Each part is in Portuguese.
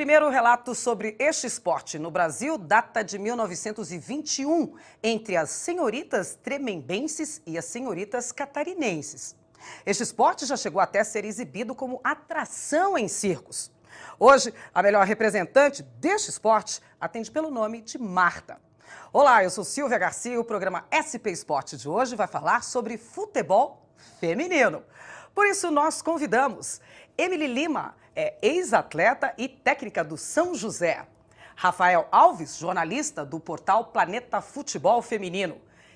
primeiro relato sobre este esporte no Brasil data de 1921, entre as senhoritas tremembenses e as senhoritas catarinenses. Este esporte já chegou até a ser exibido como atração em circos. Hoje, a melhor representante deste esporte atende pelo nome de Marta. Olá, eu sou Silvia Garcia e o programa SP Esporte de hoje vai falar sobre futebol feminino. Por isso, nós convidamos Emily Lima, ex-atleta e técnica do São José. Rafael Alves, jornalista do portal Planeta Futebol Feminino.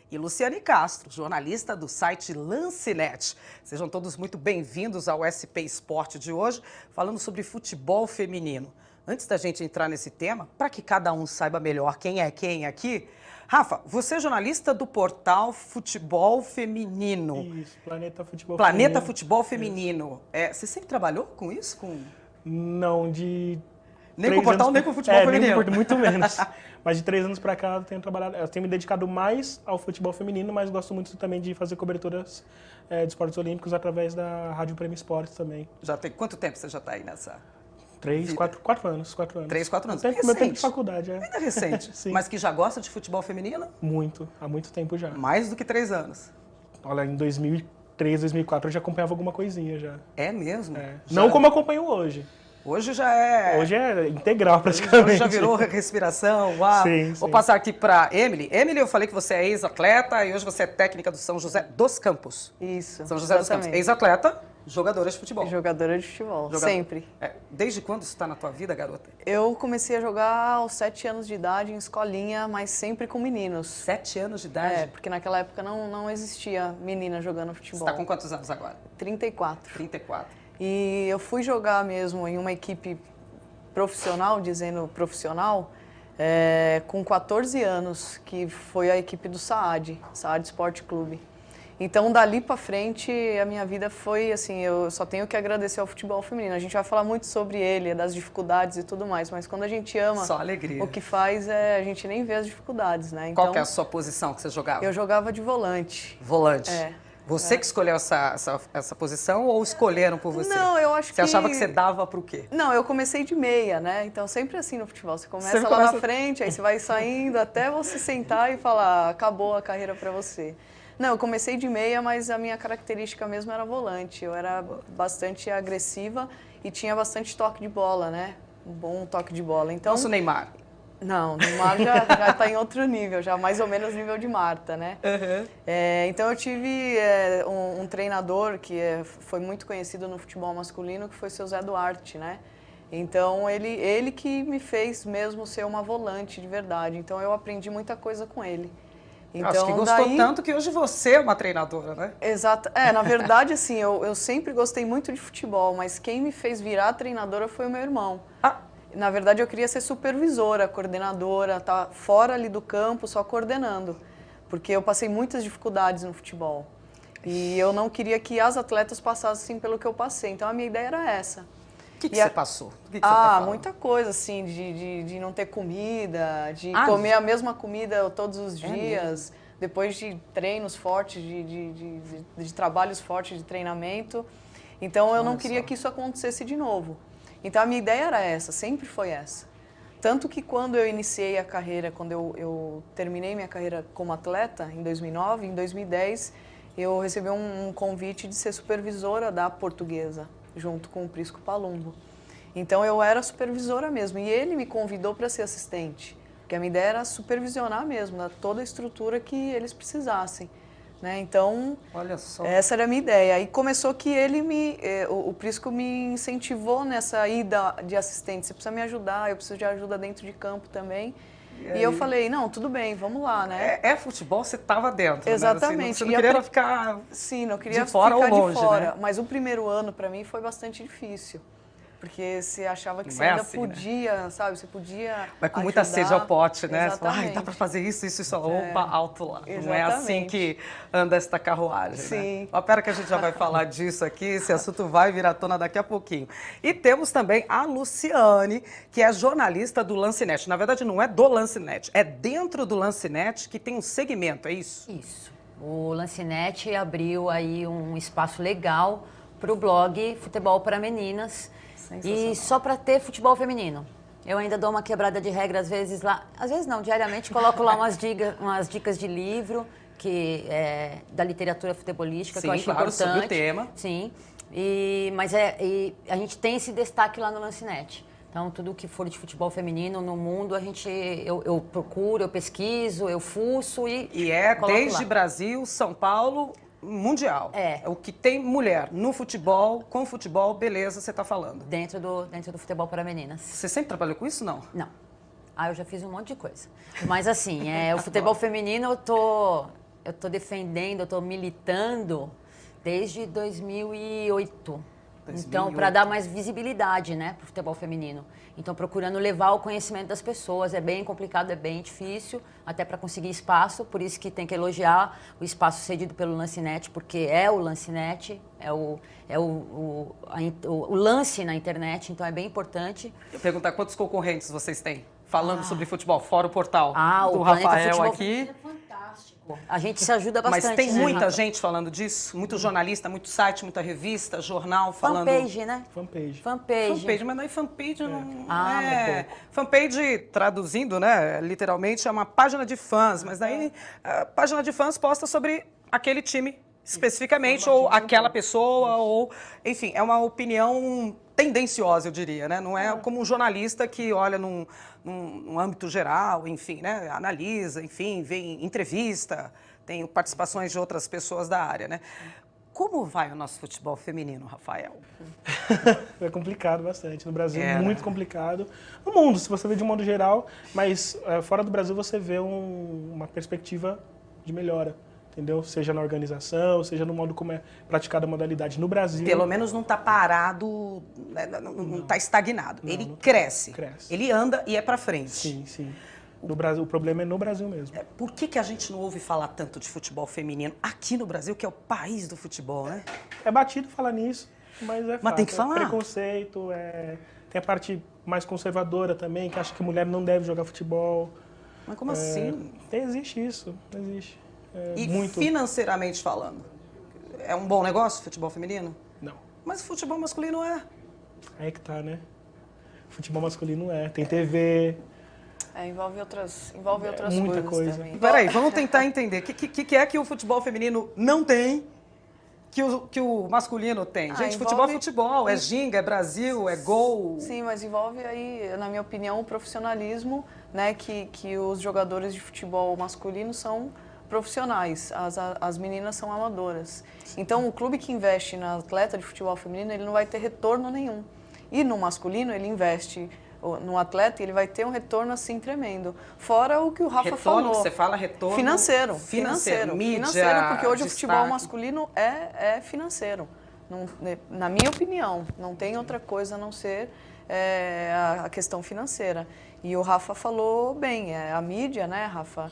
E Luciane Castro, jornalista do site Lancenet. Sejam todos muito bem-vindos ao SP Esporte de hoje, falando sobre futebol feminino. Antes da gente entrar nesse tema, para que cada um saiba melhor quem é quem aqui, Rafa, você é jornalista do portal Futebol Feminino. Isso, Planeta Futebol Planeta Feminino. Futebol Feminino. Você sempre trabalhou com isso? Não, Nem com o portal, nem com o futebol feminino? Nem com, muito menos. Mas de 3 anos para cá eu tenho trabalhado, eu tenho me dedicado mais ao futebol feminino, mas gosto muito também de fazer coberturas de esportes olímpicos através da Rádio Prêmio Esportes também. Já tem quanto tempo você já está aí nessa? 4 anos. 3, 4 anos. Meu tempo de faculdade, é. Ainda recente. Sim. Mas que já gosta de futebol feminino? Muito, há muito tempo já. Mais do que 3 anos. Olha, em 2003, 2004 eu já acompanhava alguma coisinha já. É mesmo? É. Já... Não como acompanho hoje. Hoje já é... Hoje é integral praticamente. Hoje já virou respiração. Uau. Sim, Vou sim. passar aqui para Emily. Emily, eu falei que você é ex-atleta e hoje você é técnica do São José dos Campos. Isso, São José dos Campos. Ex-atleta, jogadora de futebol. Jogadora de futebol, sempre. Desde quando isso está na tua vida, garota? Eu comecei a jogar aos 7 anos de idade em escolinha, mas sempre com meninos. 7 anos de idade? Porque naquela época não existia menina jogando futebol. Você está com quantos anos agora? 34. 34. E eu fui jogar mesmo em uma equipe profissional, dizendo profissional, com 14 anos, que foi a equipe do Saad Sport Clube. Então, dali pra frente, a minha vida foi assim, eu só tenho que agradecer ao futebol feminino. A gente vai falar muito sobre ele, das dificuldades e tudo mais, mas quando a gente ama, só alegria. O que faz a gente nem vê as dificuldades, né? Então, qual que é a sua posição que você jogava? Eu jogava de volante. Volante? Você que escolheu essa posição ou escolheram por você? Não, eu acho que... Você achava que você dava para o quê? Não, eu comecei de meia, né? Então, sempre assim no futebol. Você começa lá na frente, aí você vai saindo até você sentar e falar, acabou a carreira para você. Não, eu comecei de meia, mas a minha característica mesmo era volante. Eu era bastante agressiva e tinha bastante toque de bola, né? Um bom toque de bola. Então, Nosso Neymar. Não, o Neymar já está em outro nível, já mais ou menos nível de Marta, né? Uhum. Então eu tive um treinador que foi muito conhecido no futebol masculino, que foi o seu Zé Duarte, né? Então ele que me fez mesmo ser uma volante de verdade. Então eu aprendi muita coisa com ele. Então, acho que gostou tanto que hoje você é uma treinadora, né? Exato. Na verdade, assim, eu sempre gostei muito de futebol, mas quem me fez virar treinadora foi o meu irmão. Na verdade, eu queria ser supervisora, coordenadora, tá fora ali do campo, só coordenando. Porque eu passei muitas dificuldades no futebol. E eu não queria que as atletas passassem pelo que eu passei. Então, a minha ideia era essa. O que você passou? O que você tá falando? Muita coisa, assim, de não ter comida, de comer a mesma comida todos os dias, depois de treinos fortes, de trabalhos fortes de treinamento. Então, eu não queria que isso acontecesse de novo. Então, a minha ideia era essa, sempre foi essa. Tanto que quando eu iniciei a carreira, quando eu terminei minha carreira como atleta, em 2009, em 2010, eu recebi um convite de ser supervisora da Portuguesa, junto com o Prisco Palumbo. Então, eu era supervisora mesmo, e ele me convidou para ser assistente, porque a minha ideia era supervisionar mesmo, dar toda a estrutura que eles precisassem. Né? Então, olha só. Essa era a minha ideia. E começou que o Prisco me incentivou nessa ida de assistente. Você precisa me ajudar, eu preciso de ajuda dentro de campo também. E eu falei, não, tudo bem, vamos lá, né? Futebol, você estava dentro, exatamente. Né? Assim, você não queria ficar Sim, não queria de fora ficar ou longe, de fora. né? Mas o primeiro ano, para mim, foi bastante difícil. Porque você achava que você ainda assim, podia, né? Sabe? Você podia Vai com muita sede ao pote, né? Exatamente. Você fala, dá para fazer isso. Opa, alto lá. Exatamente. Não é assim que anda esta carruagem, Sim. né? Espera que a gente já vai falar disso aqui, esse assunto vai vir à tona daqui a pouquinho. E temos também a Luciane, que é jornalista do Lancenet. Na verdade, não é do Lancenet, é dentro do Lancenet que tem um segmento, é isso? Isso. O Lancenet abriu aí um espaço legal para o blog Futebol para Meninas. E só para ter futebol feminino. Eu ainda dou uma quebrada de regra, às vezes lá, às vezes não, diariamente coloco lá umas dicas de livro, que é da literatura futebolística, Sim, que eu acho claro, importante. sobre o tema. Sim, mas a gente tem esse destaque lá no Lancinete. Então, tudo que for de futebol feminino no mundo, eu procuro, eu pesquiso, eu fuço e coloco desde lá. Brasil, São Paulo, mundial. É. O que tem mulher no futebol, com futebol, beleza, você está falando. Dentro do futebol para meninas. Você sempre trabalhou com isso, não? Não. Eu já fiz um monte de coisa. Mas assim, o futebol feminino eu tô defendendo, eu tô militando desde 2008. Então, para dar mais visibilidade, né, para o futebol feminino. Então, procurando levar o conhecimento das pessoas. É bem complicado, é bem difícil, até para conseguir espaço. Por isso que tem que elogiar o espaço cedido pelo Lancinete, porque é o Lancinete, o lance na internet, então é bem importante. Eu perguntar quantos concorrentes vocês têm falando sobre futebol, fora o portal do o Planeta Rafael Futebol aqui. É fantástico. A gente se ajuda bastante. Mas tem né, muita Rafa? gente falando disso? Muito jornalista, muito site, muita revista, jornal falando... Fanpage, né? Fanpage. Fanpage, mas daí fanpage não muito pouco. Fanpage, traduzindo, né, literalmente, é uma página de fãs, mas daí a página de fãs posta sobre aquele time especificamente, ou aquela pessoa, ou... Enfim, é uma opinião tendenciosa, eu diria, né? Não é como um jornalista que olha num âmbito geral, enfim, né? Analisa, enfim, vê entrevista, tem participações de outras pessoas da área, né? Como vai o nosso futebol feminino, Rafael? É complicado bastante. No Brasil, muito complicado. No mundo, se você vê de um modo geral, mas fora do Brasil você vê uma perspectiva de melhora. Entendeu? Seja na organização, seja no modo como é praticada a modalidade no Brasil. Pelo menos não está parado, né, não está estagnado. Ele cresce, ele anda e é para frente. Sim, sim. No Brasil, o problema é no Brasil mesmo. Por que a gente não ouve falar tanto de futebol feminino aqui no Brasil, que é o país do futebol, né? É batido falar nisso, mas é Mas tem que falar. Preconceito, tem a parte mais conservadora também, que acha que mulher não deve jogar futebol. Mas como assim? Existe isso, existe. Financeiramente falando, é um bom negócio futebol feminino? Não. Mas o futebol masculino é. Aí que tá, né? Futebol masculino tem TV... Envolve outras muita coisas também. Peraí, vamos tentar entender. O que é que o futebol feminino não tem que o masculino tem? Gente, futebol é futebol, é ginga, é Brasil, é gol. Sim, mas envolve aí, na minha opinião, o profissionalismo, né, que os jogadores de futebol masculino são profissionais, as meninas são amadoras. Então, o clube que investe na atleta de futebol feminino, ele não vai ter retorno nenhum. E no masculino, ele investe no atleta e ele vai ter um retorno assim tremendo. Fora o que o Rafa falou. Você fala retorno financeiro. Mídia, financeiro, porque hoje destaque. o futebol masculino é financeiro. Não, na minha opinião, não tem outra coisa a não ser a questão financeira. E o Rafa falou bem, a mídia, né, Rafa?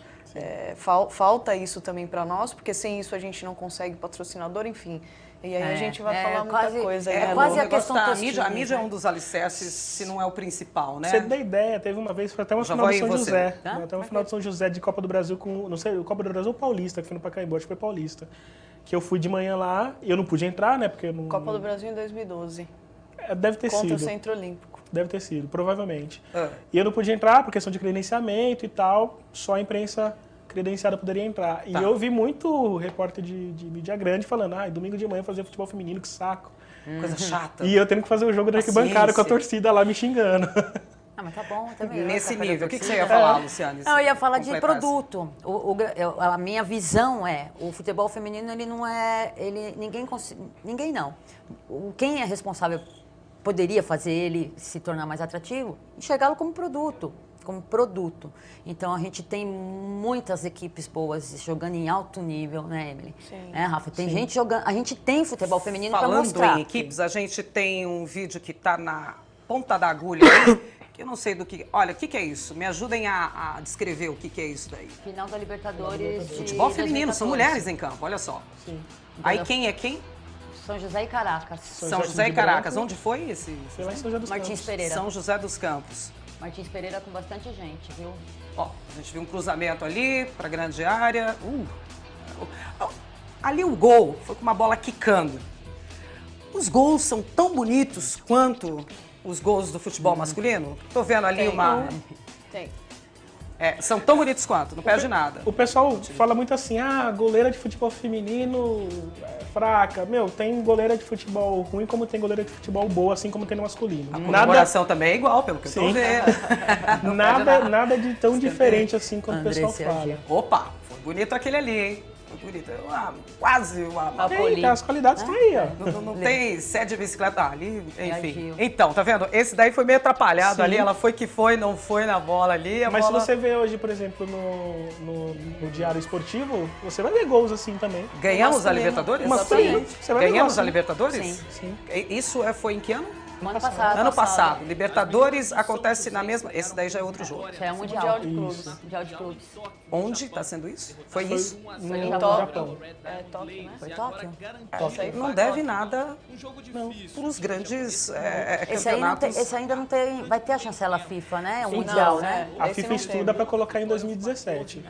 Falta isso também para nós, porque sem isso a gente não consegue patrocinador, enfim. E aí a gente vai falar muita coisa. Quase a questão da mídia. A mídia é um dos alicerces, se não é o principal, né? Você dá ideia, teve uma vez, foi até uma final de São José. Até uma final de São José de Copa do Brasil com, não sei, Copa do Brasil ou Paulista, que foi no Pacaembu, acho que foi Paulista. Que eu fui de manhã lá e eu não pude entrar, né? Porque eu não... Copa do Brasil em 2012. Deve ter sido. Contra o Centro Olímpico. Deve ter sido, provavelmente. E eu não pude entrar por questão de credenciamento e tal, só a imprensa credenciada poderia entrar. E eu vi muito repórter de mídia grande falando, domingo de manhã fazer futebol feminino, que saco. Coisa chata. E eu tendo que fazer o jogo da arquibancada com a torcida lá me xingando. Mas tá bom também. Nesse nível, o que você ia falar, Luciane? Não, eu ia falar de produto. A minha visão o futebol feminino, ele não é... Ninguém não. Quem é responsável poderia fazer ele se tornar mais atrativo? Enxergá-lo como produto. Então, a gente tem muitas equipes boas jogando em alto nível, né, Emily? Sim. Rafa? Tem gente jogando... A gente tem futebol feminino para mostrar. Falando em equipes, a gente tem um vídeo que está na ponta da agulha aí, que eu não sei do que... Olha, o que é isso? Me ajudem a descrever o que é isso daí. Final da Libertadores de futebol feminino, são mulheres em campo, olha só. Sim. Aí quem é quem? São José e Caracas. São José e Caracas. Onde foi esse? Foi lá em São José dos Campos. Martins Pereira. São José dos Campos. Martins Pereira com bastante gente, viu? Ó, a gente viu um cruzamento ali para grande área. Ali o gol foi com uma bola quicando. Os gols são tão bonitos quanto os gols do futebol masculino? Tô vendo ali uma... Tem. São tão bonitos quanto, não perde nada. O pessoal fala muito assim, goleira de futebol feminino é fraca. Meu, tem goleira de futebol ruim como tem goleira de futebol boa, assim como tem no masculino. A comemoração também é igual, pelo que eu tô vendo. Nada de tão diferente assim quanto o pessoal fala. Opa, foi bonito aquele ali, hein? Foi bonito. Quase uma As qualidades estão aí, ó. Não tem sede de bicicleta ali, enfim. Então, tá vendo? Esse daí foi meio atrapalhado ali, ela foi que foi, não foi na bola ali. Mas se você vê hoje, por exemplo, no Diário Esportivo, você vai ver gols assim também. Ganhamos a Libertadores? Exatamente. Ganhamos a Libertadores? Sim. Isso foi em que ano? Ano passado. Ano passado. Libertadores acontece na mesma... Esse daí já é outro jogo. Já é o Mundial de Clubes. Mundial de Clubes. Onde está sendo isso? Foi isso? No Japão. É Tóquio, né? Foi Tóquio? Não deve nada para os grandes campeonatos. Esse ainda não tem... Vai ter a chancela FIFA, né? O Mundial, né? A Esse FIFA não estuda para colocar em 2017.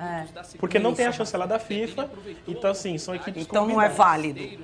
Porque não tem a chancela da FIFA, então assim, são equipes Então não é válido.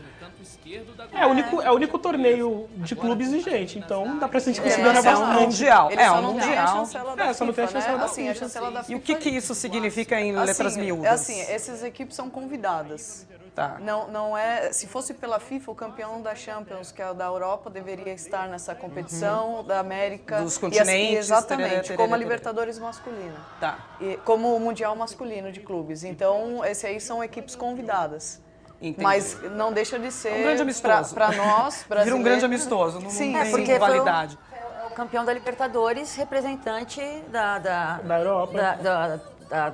É o único torneio de clubes vigente, então dá pra gente considerar É um bastante. mundial. Ele É só um não tem a mundial. chancela da FIFA, só não tem a chancela da Assim, a FIFA. chancela da FIFA... E o que isso significa em letras miúdas? Assim, essas equipes são convidadas. Tá. Não é... Se fosse pela FIFA, o campeão da Champions, que é o da Europa, deveria estar nessa competição, da América... Dos continentes, exatamente, tererê, como a tererê. Libertadores masculina. Tá. E como o Mundial masculino de clubes. Então, esse aí são equipes convidadas. Entendi. Mas não deixa de ser... Um grande amistoso. Para nós, brasileiros... Vira um grande amistoso, não Sim, tem porque validade. foi o campeão da Libertadores, representante da Europa.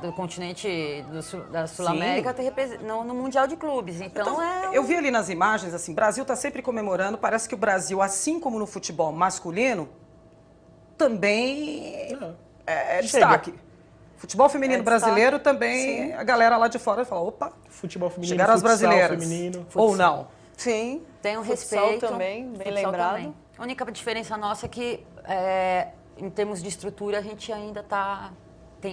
do continente da Sul-América no Mundial de Clubes. Então, Eu vi ali nas imagens, assim, o Brasil está sempre comemorando, parece que o Brasil, assim como no futebol masculino, também é destaque. Futebol feminino brasileiro também, Sim. a galera lá de fora fala, opa, Futebol feminino, chegaram as futsal brasileiras. feminino. Ou não. Sim. tem um Futsal respeito. também, bem Futsal lembrado. também. A única diferença nossa é que, em termos de estrutura, a gente ainda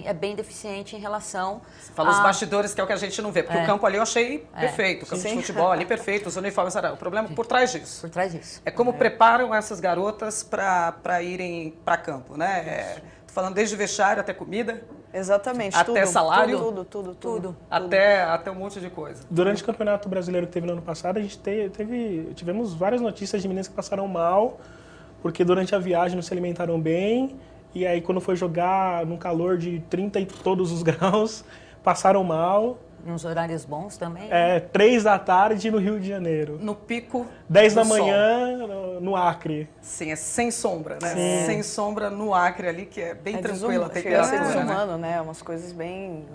é bem deficiente em relação... Você falou os bastidores, que é o que a gente não vê, porque o campo ali eu achei perfeito, o campo de futebol ali perfeito, os uniformes, o problema é por trás disso. Por trás disso. É como preparam essas garotas para irem para campo, né? Tô falando desde vestiário até comida, Exatamente. Até salário? Tudo. até um monte de coisa. Durante o Campeonato Brasileiro que teve no ano passado, a gente tivemos várias notícias de meninas que passaram mal, porque durante a viagem não se alimentaram bem, e aí quando foi jogar num calor de 30 e todos os graus, passaram mal. Nos horários bons também. 3 da tarde no Rio de Janeiro. No pico 10 da do sol. manhã no Acre. Sim, é sem sombra, né? Sim. Sem sombra no Acre ali, que é bem tranquila a Chega a ser temperatura, né? desumano, né? Umas coisas bem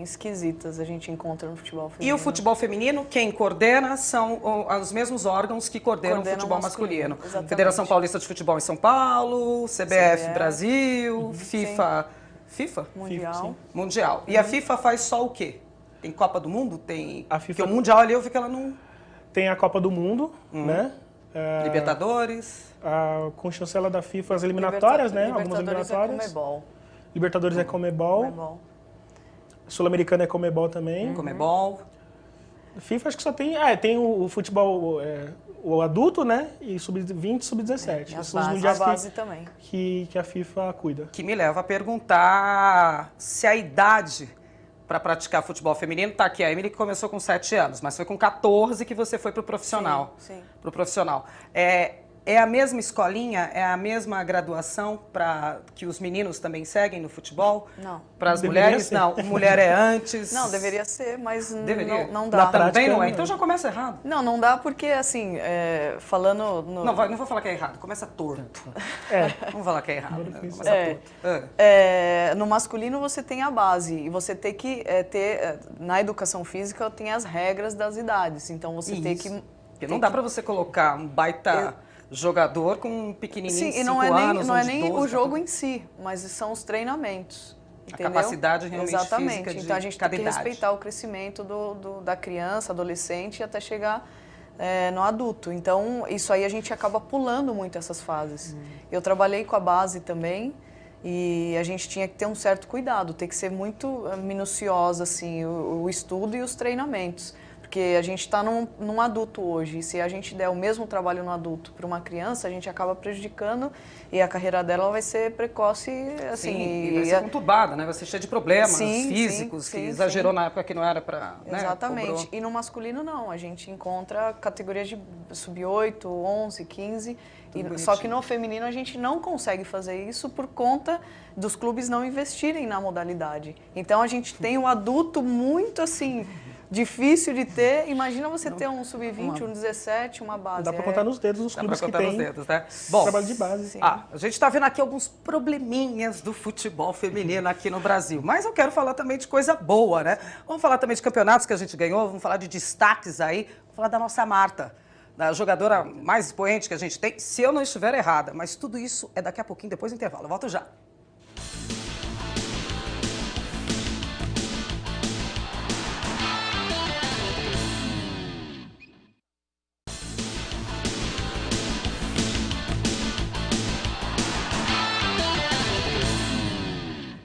esquisitas a gente encontra no futebol feminino. E o futebol feminino, quem coordena são os mesmos órgãos que coordenam o Coordenam futebol o masculino. masculino, exatamente. Federação Paulista de Futebol em São Paulo, CBF Brasil, FIFA Mundial. sim. Mundial. E a FIFA faz só o quê? Tem Copa do Mundo? Tem... A FIFA- Porque o Mundial ali eu vi que ela não... Tem a Copa do Mundo, né? Libertadores... Com chancela da FIFA, as eliminatórias, né? Algumas Libertadores eliminatórias. é Comebol. Libertadores é Comebol. Comebol. Sul-Americana é Comebol também. Comebol... FIFA acho que só tem... tem o futebol o adulto, né? E sub-20 e sub-17. Esses são os A mundiais base também. que a FIFA cuida. Que me leva a perguntar se a idade para praticar futebol feminino, tá aqui, a Emily que começou com 7 anos, mas foi com 14 que você foi pro profissional. Sim. Pro profissional. É a mesma escolinha, é a mesma graduação para que os meninos também seguem no futebol? Não. Para as Deveria mulheres, ser. não. Mulher é antes. Não, deveria ser, mas Deveria. não dá. prática, Também não é. não. Então já começa errado. Não dá porque, assim, falando... Não vou falar que é errado, começa torto. Vamos falar que é errado, né? Começa torto. No masculino você tem a base e você tem que ter, na educação física tem as regras das idades, então você tem que... Porque não dá para você colocar um baita jogador com um pequenininho de 5 Sim, e não é nem, anos, não é um de nem 12, o jogo 14. em si, mas são os treinamentos. Entendeu? capacidade realmente Exatamente. física de Então a gente cada tem que idade. respeitar o crescimento da criança, adolescente, até chegar no adulto. Então isso aí a gente acaba pulando muito essas fases. Eu trabalhei com a base também e a gente tinha que ter um certo cuidado, tem que ser muito minuciosa assim, o estudo e os treinamentos. Porque a gente está num adulto hoje, e se a gente der o mesmo trabalho no adulto para uma criança, a gente acaba prejudicando e a carreira dela vai ser precoce, assim... Sim, e vai ser conturbada, né? Vai ser cheia de problemas físicos, sim, que exagerou na época que não era para... Exatamente. Né? E no masculino, não. A gente encontra categorias de sub-8, 11, 15... Só que no feminino a gente não consegue fazer isso por conta dos clubes não investirem na modalidade. Então a gente tem um adulto muito assim, difícil de ter. Imagina você ter um sub-20, um 17, uma base. Dá para contar nos dedos os clubes que tem né? Bom, trabalho de base. A gente está vendo aqui alguns probleminhas do futebol feminino aqui no Brasil. Mas eu quero falar também de coisa boa, né? Vamos falar também de campeonatos que a gente ganhou, vamos falar de destaques aí, vamos falar da nossa Marta, da jogadora mais expoente que a gente tem, se eu não estiver errada. Mas tudo isso é daqui a pouquinho, depois do intervalo. Eu volto já.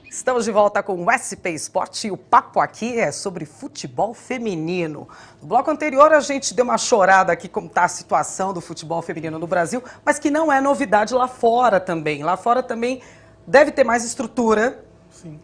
Estamos de volta com o SP Esporte e o papo aqui é sobre futebol feminino. No bloco anterior a gente deu uma chorada aqui como está a situação do futebol feminino no Brasil, mas que não é novidade lá fora também. Lá fora também deve ter mais estrutura, Sim.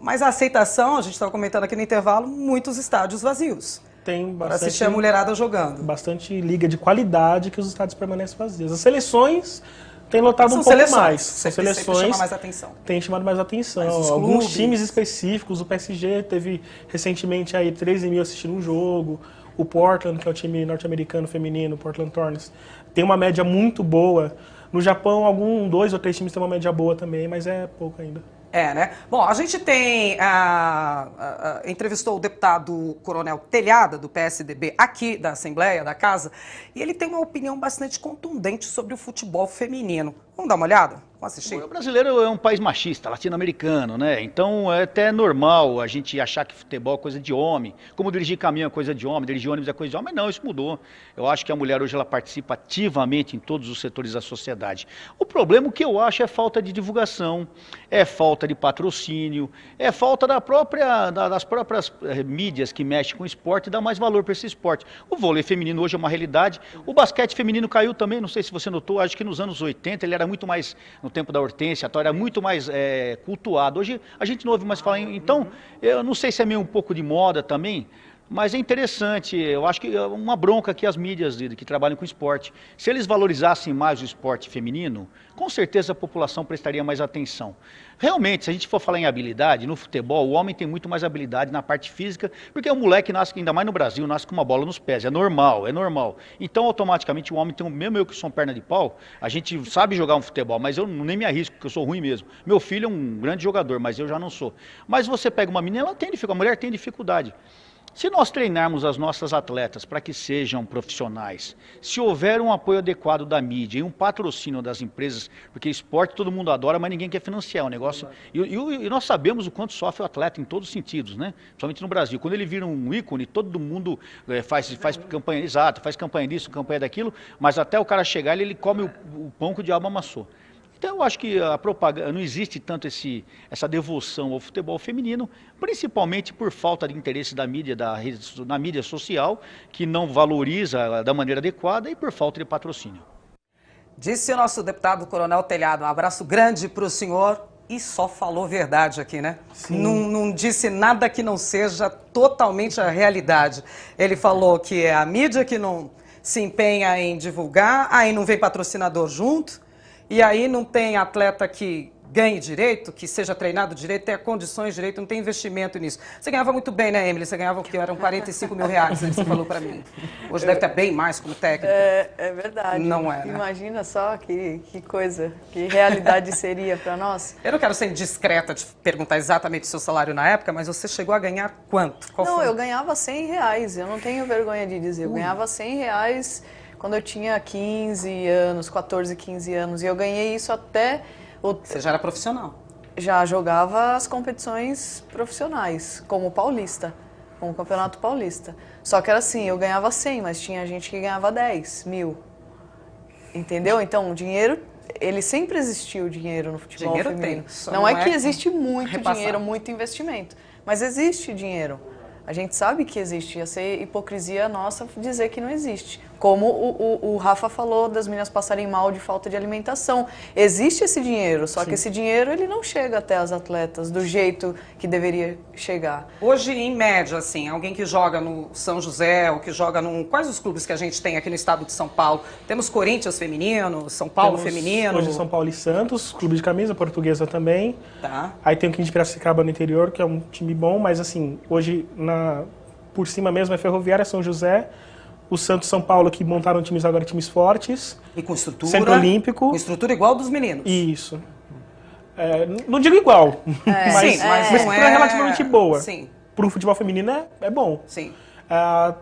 Mas a aceitação, a gente estava comentando aqui no intervalo, muitos estádios vazios. Tem bastante, para assistir a mulherada jogando. Bastante liga de qualidade que os estádios permanecem vazios. As seleções... Tem lotado um pouco mais. São seleções. Chama mais atenção. Tem chamado mais atenção. Alguns times específicos, o PSG teve recentemente aí 13 mil assistindo um jogo. O Portland, que é o time norte-americano feminino, o Portland Thorns, tem uma média muito boa. No Japão, 2 ou 3 times têm uma média boa também, mas é pouco ainda. É, né? Bom, a gente tem, entrevistou o deputado Coronel Telhada, do PSDB, aqui da Assembleia, da Casa, e ele tem uma opinião bastante contundente sobre o futebol feminino. Vamos dar uma olhada? Vamos assistir? O brasileiro é um país machista, latino-americano, né? Então é até normal a gente achar que futebol é coisa de homem, como dirigir caminhão é coisa de homem, dirigir ônibus é coisa de homem, mas não, isso mudou. Eu acho que a mulher hoje ela participa ativamente em todos os setores da sociedade. O problema que eu acho é falta de divulgação, é falta de patrocínio, é falta das próprias mídias que mexem com o esporte e dá mais valor para esse esporte. O vôlei feminino hoje é uma realidade, o basquete feminino caiu também, não sei se você notou, acho que nos anos 80 ele era muito mais, no tempo da Hortência, era muito mais cultuado. Hoje a gente não ouve mais falar, então eu não sei se é meio um pouco de moda também, mas é interessante, eu acho que é uma bronca que as mídias que trabalham com esporte, se eles valorizassem mais o esporte feminino, com certeza a população prestaria mais atenção. Realmente, se a gente for falar em habilidade, no futebol, o homem tem muito mais habilidade na parte física, porque o moleque nasce, ainda mais no Brasil, nasce com uma bola nos pés, é normal, é normal. Então, automaticamente, o homem tem, mesmo eu que sou um perna de pau, a gente sabe jogar um futebol, mas eu nem me arrisco, porque eu sou ruim mesmo. Meu filho é um grande jogador, mas eu já não sou. Mas você pega uma menina, ela tem dificuldade, a mulher tem dificuldade. Se nós treinarmos as nossas atletas para que sejam profissionais, se houver um apoio adequado da mídia e um patrocínio das empresas, porque esporte todo mundo adora, mas ninguém quer financiar o negócio. E nós sabemos o quanto sofre o atleta em todos os sentidos, né? Principalmente no Brasil. Quando ele vira um ícone, todo mundo faz campanha, exato, faz campanha disso, campanha daquilo, mas até o cara chegar ele come o pão que o diabo amassou. Então eu acho que a propaganda, não existe tanto essa devoção ao futebol feminino, principalmente por falta de interesse da mídia, na mídia social, que não valoriza da maneira adequada e por falta de patrocínio. Disse o nosso deputado Coronel Telhado, um abraço grande para o senhor e só falou verdade aqui, né? Não disse nada que não seja totalmente a realidade. Ele falou que é a mídia que não se empenha em divulgar, aí não vem patrocinador junto, e aí não tem atleta que ganhe direito, que seja treinado direito, tenha condições direito, não tem investimento nisso. Você ganhava muito bem, né, Emily? Você ganhava o que? Eram 45 mil reais, né, que você falou pra mim. Hoje deve ter bem mais como técnico. É verdade. Não é, né? Imagina só que coisa, que realidade seria para nós. Eu não quero ser indiscreta de perguntar exatamente o seu salário na época, mas você chegou a ganhar quanto? Qual foi? Eu ganhava 100 reais, eu não tenho vergonha de dizer. Eu ganhava 100 reais quando eu tinha 15 anos, 14, 15 anos. E eu ganhei isso até... Você já era profissional? Já jogava as competições profissionais, como paulista, como campeonato paulista. Só que era assim, eu ganhava 100, mas tinha gente que ganhava 10 mil. Entendeu? Então, o dinheiro, ele sempre existiu, o dinheiro no futebol feminino. Não é que existe muito dinheiro, muito investimento, mas existe dinheiro. A gente sabe que existe, ia ser hipocrisia nossa dizer que não existe. Como o Rafa falou das meninas passarem mal de falta de alimentação. Existe esse dinheiro, só que esse dinheiro ele não chega até as atletas do jeito que deveria chegar. Hoje, em média, assim, alguém que joga no São José ou que joga num... Quais os clubes que a gente tem aqui no estado de São Paulo? Temos Corinthians feminino, São Paulo feminino. Hoje São Paulo e Santos, clube de camisa, Portuguesa também. Tá. Aí tem o Quinto de Piracicaba no interior, que é um time bom, mas assim, hoje por cima mesmo é Ferroviária, São José, o Santos São Paulo, que montaram times agora, times fortes. E com estrutura. Centro Olímpico. Com estrutura igual dos meninos. Isso. Não digo igual, mas, sim, mas mas não é relativamente boa. Sim. Para o futebol feminino é bom. Sim.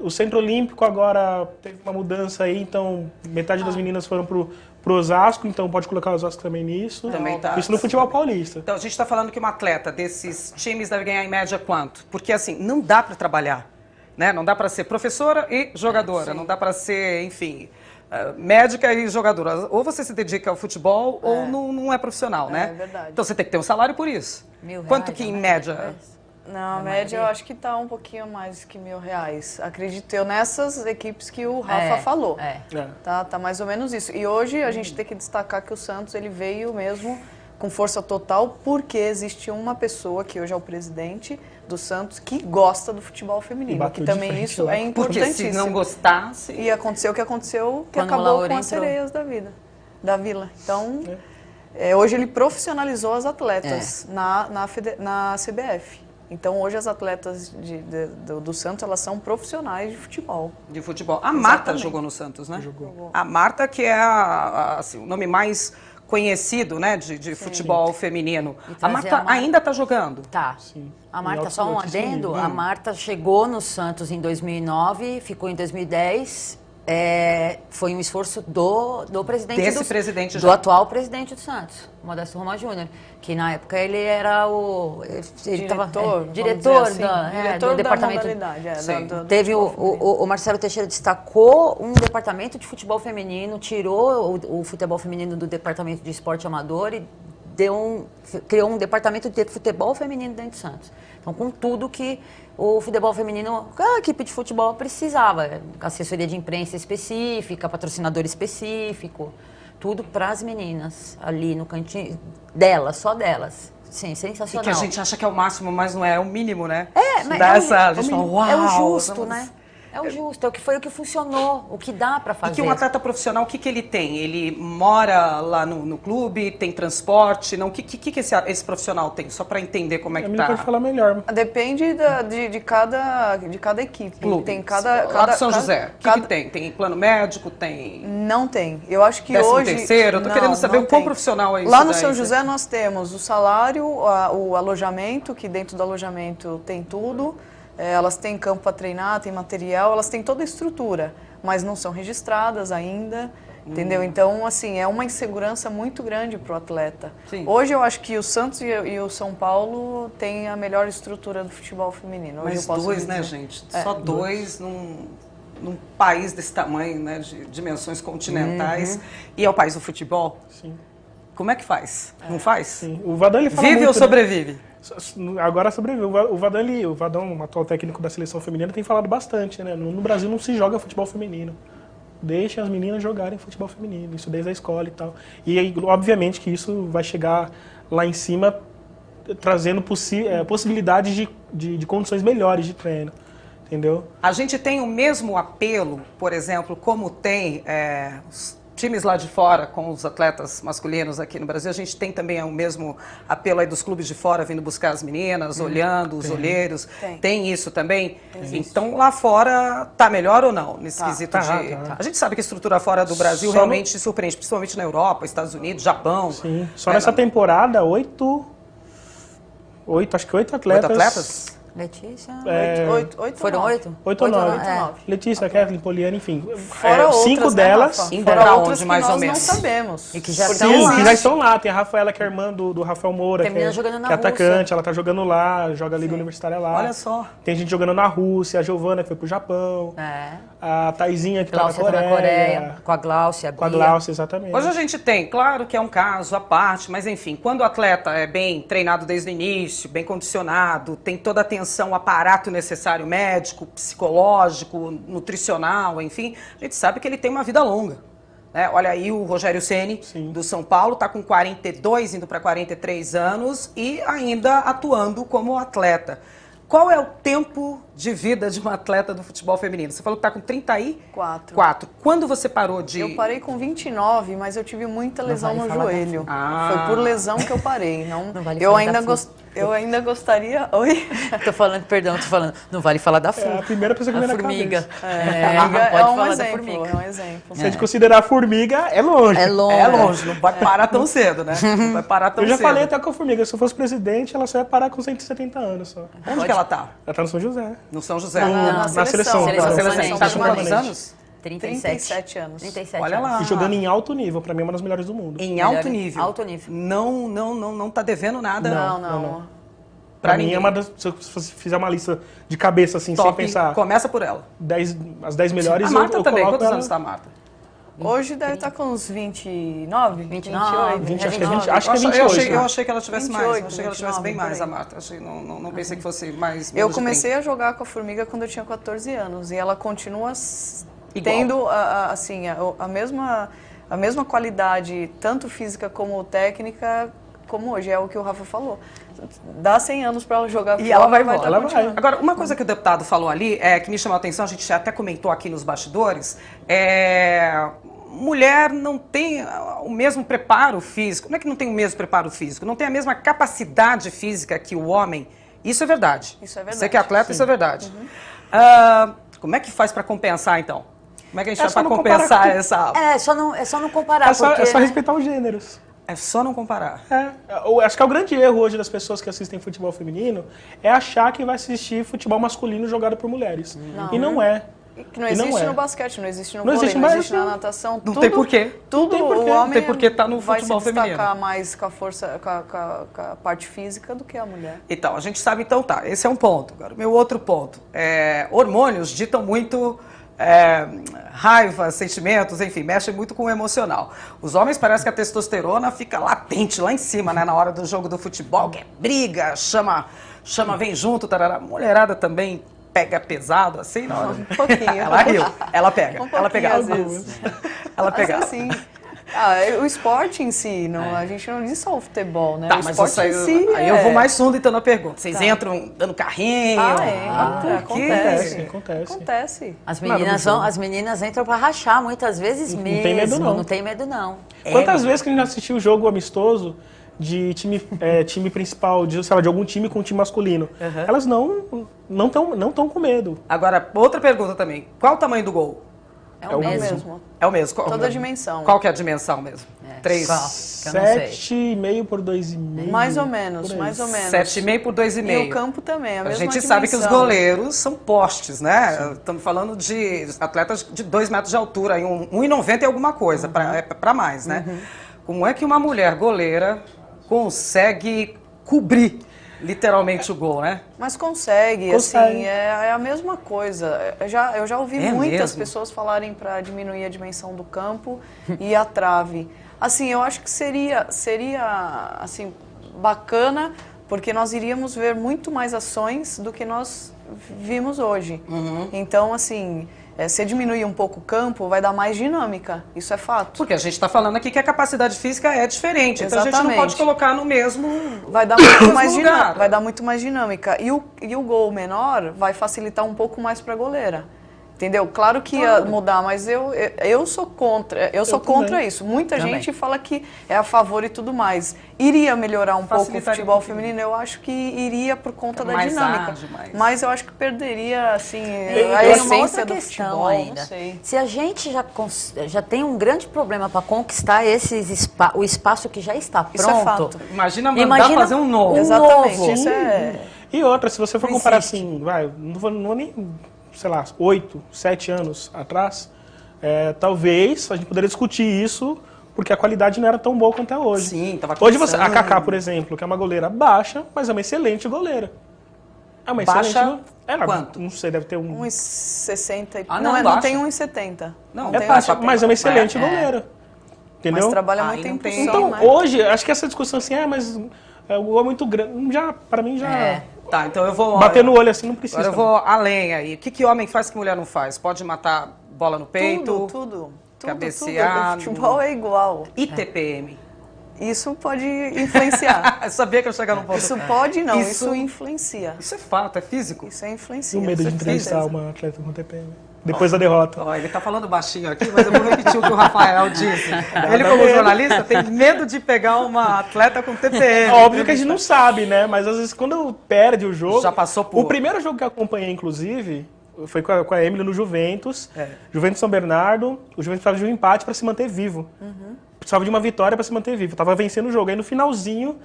O Centro Olímpico agora teve uma mudança aí, então metade das meninas foram pro Osasco, então pode colocar o Osasco também nisso. Também tá. Isso no futebol paulista. Então, a gente está falando que uma atleta desses times deve ganhar em média quanto? Porque, assim, não dá para trabalhar, né? Não dá para ser professora e jogadora, não dá para ser, enfim, médica e jogadora. Ou você se dedica ao futebol ou não é profissional, né? É verdade. Então, você tem que ter um salário por isso. R$1.000, Quanto que, em né? média... Na média, eu acho que está um pouquinho mais que R$1.000. Acredito eu nessas equipes que o Rafa falou. Tá mais ou menos isso. E hoje a gente tem que destacar que o Santos ele veio mesmo com força total porque existe uma pessoa que hoje é o presidente do Santos que gosta do futebol feminino. Que também isso é Porque importantíssimo. se não gostasse... E aconteceu o que aconteceu, que Quando o acabou Lauri com as entrou. sereias da Vila. Então, hoje ele profissionalizou as atletas na CBF. Então, hoje as atletas do Santos, elas são profissionais de futebol. De futebol. A Marta jogou no Santos, né? Jogou. A Marta, que é assim, o nome mais conhecido, né, de futebol feminino. A Marta ainda está jogando? Tá. Sim. A Marta, Em só um altíssimo adendo, nível. a Marta chegou no Santos em 2009, ficou em 2010. Foi um esforço do presidente Desse presidente do já. atual presidente do Santos, Modesto Roma Júnior, que na época ele era diretor diretor do da departamento. modalidade, Teve o Marcelo Teixeira destacou um departamento de futebol feminino, tirou o futebol feminino do departamento de esporte amador e criou um departamento de futebol feminino dentro do Santos. Então, com tudo que o futebol feminino, a equipe de futebol precisava, assessoria de imprensa específica, patrocinador específico, tudo para as meninas ali no cantinho delas, só delas. Sim, sensacional. E que a gente acha que é o máximo, mas não é, é o mínimo, né? Mas a gente fala, uau, é o justo, vamos... né? É o justo, foi o que funcionou, o que dá para fazer. E que um atleta profissional, o que ele tem? Ele mora lá no clube, tem transporte? Não? O que esse profissional tem? Só para entender como é que A tá. pode falar melhor. Depende de cada equipe. Clube. Tem Lá do São José, o que tem? Tem plano médico? Tem... Não tem. Eu acho que 13º? hoje... Eu tô querendo saber o quão profissional é isso Lá no daí. São José nós temos o salário, o alojamento, que dentro do alojamento tem tudo. Elas têm campo para treinar, tem material, elas têm toda a estrutura, mas não são registradas ainda, entendeu? Então, assim, é uma insegurança muito grande para o atleta. Sim. Hoje eu acho que o Santos e o São Paulo têm a melhor estrutura do futebol feminino. Hoje Mas eu posso dois, dizer. né, gente? Só dois num país desse tamanho, né, de dimensões continentais, e é o país do futebol? Sim. Como é que faz? Não faz? Sim. O Vadão, ele fala Vive muito, ou sobrevive? Né? Agora sobrevive. O Vadão, o atual técnico da seleção feminina, tem falado bastante, né? No Brasil não se joga futebol feminino. Deixem as meninas jogarem futebol feminino, isso desde a escola e tal. E aí, obviamente que isso vai chegar lá em cima trazendo possibilidades de condições melhores de treino, entendeu? A gente tem o mesmo apelo, por exemplo, como tem os times lá de fora com os atletas masculinos aqui no Brasil. A gente tem também o mesmo apelo aí dos clubes de fora vindo buscar as meninas, olhando, os olheiros. Tem isso também? Então lá fora tá melhor ou não nesse quesito de... A gente sabe que a estrutura fora do Brasil realmente surpreende, principalmente na Europa, Estados Unidos, Japão. Sim. Só nessa temporada, acho que 8 atletas. 8 atletas? Letícia? Foram 8? 8 ou 9. 9. Letícia, Kathleen, Poliana, enfim. Fora outras, 5 né, delas. Rafa? Indo Fora pra outras onde, que mais ou nós menos? não sabemos. E que já Porque estão Sim, lá. que já estão lá. Tem a Rafaela, que é irmã do Rafael Moura, Tem que menina jogando na é atacante, Rússia. ela tá jogando lá, joga a Liga Universitária lá. Olha só. Tem gente jogando na Rússia, a Giovana, que foi pro Japão. A Taizinha, que Glaucia tá tá na na Coreia. Coreia, com a Glaucia, Com a Glaucia, exatamente. Hoje a gente tem, claro que é um caso à parte, mas enfim, quando o atleta é bem treinado desde o início, bem condicionado, tem toda a atenção atenção, o aparato necessário médico, psicológico, nutricional, enfim, a gente sabe que ele tem uma vida longa. Né? Olha aí o Rogério Ceni, do São Paulo, está com 42, indo para 43 anos e ainda atuando como atleta. Qual é o tempo de vida de uma atleta do futebol feminino? Você falou que está com 34. Quando você parou de... Eu parei com 29, mas eu tive muita lesão no joelho. Foi por lesão que eu parei. Não vale eu ainda gostaria... Oi? Tô falando, não vale falar da É a primeira pessoa que vem na formiga. É um exemplo, é um exemplo. Se a gente considerar a formiga, é longe. É longe. É longe, não vai parar tão cedo, né? Não vai parar tão cedo. Eu já falei até com a formiga, se eu fosse presidente, ela só ia parar com 170 anos só. Onde que ela tá? Ela tá no São José. No São José. Na seleção. Na seleção. Tá com quantos anos? 37 anos. 37 Olha lá. E jogando em alto nível, pra mim é uma das melhores do mundo. Em alto nível. Alto nível. Não tá devendo nada. Não. Pra mim é uma das... Se eu fizer uma lista de cabeça, assim, Top. sem pensar... Começa por ela. As 10 melhores, A Marta eu também. coloco Quantos ela... anos tá a Marta? Hoje deve estar com uns 29? 29. 20, acho que é 29. 20, acho que é 28. Eu achei que ela tivesse mais. 28, Eu achei que ela tivesse bem 29, mais, por a aí. Marta. Não pensei que fosse mais. Eu comecei a jogar com a formiga quando eu tinha 14 anos e ela continua Igual. tendo assim, a mesma qualidade, tanto física como técnica, como hoje. É o que o Rafa falou. Dá 100 anos para ela jogar E ela vai estar embora. continuando. Agora, uma coisa que o deputado falou ali, que me chamou a atenção, a gente até comentou aqui nos bastidores, mulher não tem o mesmo preparo físico. Não é que não tem o mesmo preparo físico, não tem a mesma capacidade física que o homem. Isso é verdade. Isso é verdade. Você que é atleta, isso é verdade. Como é que faz para compensar, então? Como é que a gente faz só para não compensar comparar essa... É só não comparar, É só porque... respeitar os gêneros. É só não comparar. Eu acho que é o grande erro hoje das pessoas que assistem futebol feminino é achar que vai assistir futebol masculino jogado por mulheres. E não é. Que não existe no basquete, não existe no Não vôlei, existe, não mas existe na natação. Não tem porquê. Tudo Não tem porquê. o homem Não tem porquê tá no vai futebol se destacar feminino. mais com a força, com a parte física do que a mulher. Então, a gente sabe, então tá, esse é um ponto. Agora, o meu outro ponto. Hormônios ditam muito raiva, sentimentos, enfim, mexem muito com o emocional. Os homens parece que a testosterona fica latente lá em cima, né, na hora do jogo do futebol, que é briga, chama, vem junto, tarará. Mulherada também pega pesado, assim, na hora. Um pouquinho. Ela riu, ela pega, Um ela pouquinho, pegava. às vezes. Ela Mas pegava. assim, o esporte em si, a gente não diz só o futebol, né? Tá, o mas esporte em si aí eu vou mais fundo então na pergunta. Vocês Tá. entram dando carrinho? Acontece. As meninas entram pra rachar muitas vezes mesmo. Não tem medo, não. Não tem medo, não. Quantas vezes que a gente assistiu o jogo amistoso de time principal, de algum time com um time masculino? Elas não tão com medo. Agora, outra pergunta também. Qual o tamanho do gol? É o mesmo. É o mesmo. Toda a dimensão. Qual que é a dimensão mesmo? 3. Qual? Que eu não sei. 7,5 por 2,5. Mais ou menos, mais ou menos. 7,5 por 2,5. E o campo também, a A mesma gente dimensão. sabe que os goleiros são postes, né? Estamos falando de atletas de 2 metros de altura, 1,90 e alguma coisa, para mais, né? Como é que uma mulher goleira consegue cobrir literalmente o gol, né? Mas consegue. Assim, é a mesma coisa. Eu já ouvi muitas mesmo? pessoas falarem para diminuir a dimensão do campo e a trave. Assim, eu acho que seria assim, bacana, porque nós iríamos ver muito mais ações do que nós vimos hoje. Então, assim, se diminuir um pouco o campo, vai dar mais dinâmica. Isso é fato. Porque a gente está falando aqui que a capacidade física é diferente. Então a gente não Exatamente. pode colocar no mesmo... Vai dar muito mais lugar. dinâmica. Vai dar muito mais dinâmica. E o gol menor vai facilitar um pouco mais para a goleira. Entendeu? Claro que ia mudar, mas eu sou contra. Eu sou contra isso. Muita gente fala que é a favor e tudo mais. Iria melhorar um pouco o futebol feminino? Eu acho que iria por conta da mais dinâmica. ágil, mas eu acho que perderia, assim, a Tem uma essência outra do questão futebol. ainda. Não sei. Se a gente já tem um grande problema para conquistar o espaço que já está pronto. Isso é fato. Imagina mandar fazer um novo. Exatamente. novo. Isso é... E outra, se você for Não comparar existe. assim, não vou nem, sei lá, 8, 7 anos atrás, talvez a gente poderia discutir isso, porque a qualidade não era tão boa quanto é hoje. Sim, tava Hoje pensando. a Kaká, por exemplo, que é uma goleira baixa, mas é uma excelente goleira. É uma Baixa excelente... quanto? Não sei, deve ter um... 1,60 Ah, não, não, não baixa. tem 1,70. Não, tem baixa, 1,70. mas é uma excelente goleira. Entendeu? Mas trabalha Aí muito não em tem- função, Então, né? hoje, acho que essa discussão assim, mas o gol é muito grande, para mim já... Tá, então eu vou... Bater no olho assim não precisa. Agora eu vou além aí. O que homem faz que mulher não faz? Pode matar bola no peito? Tudo. Cabecear. O futebol é igual. E TPM? Isso pode influenciar. Eu sabia que eu ia chegar num ponto. Isso pode não, Isso- isso influencia. Isso é fato, é físico. Isso é influencia. O medo de com entrevistar certeza. uma atleta com TPM. Depois da derrota. Ó, ele tá falando baixinho aqui, mas eu vou repetir o que o Rafael disse. Ele, como jornalista, tem medo de pegar uma atleta com TPM. Óbvio que a gente não sabe, né? Mas às vezes quando perde o jogo... Já passou por... O primeiro jogo que eu acompanhei, inclusive, foi com a Emily no Juventus. Juventus São Bernardo. O Juventus precisava de um empate para se manter vivo. Precisava de uma vitória para se manter vivo. Tava vencendo o jogo. Aí no finalzinho,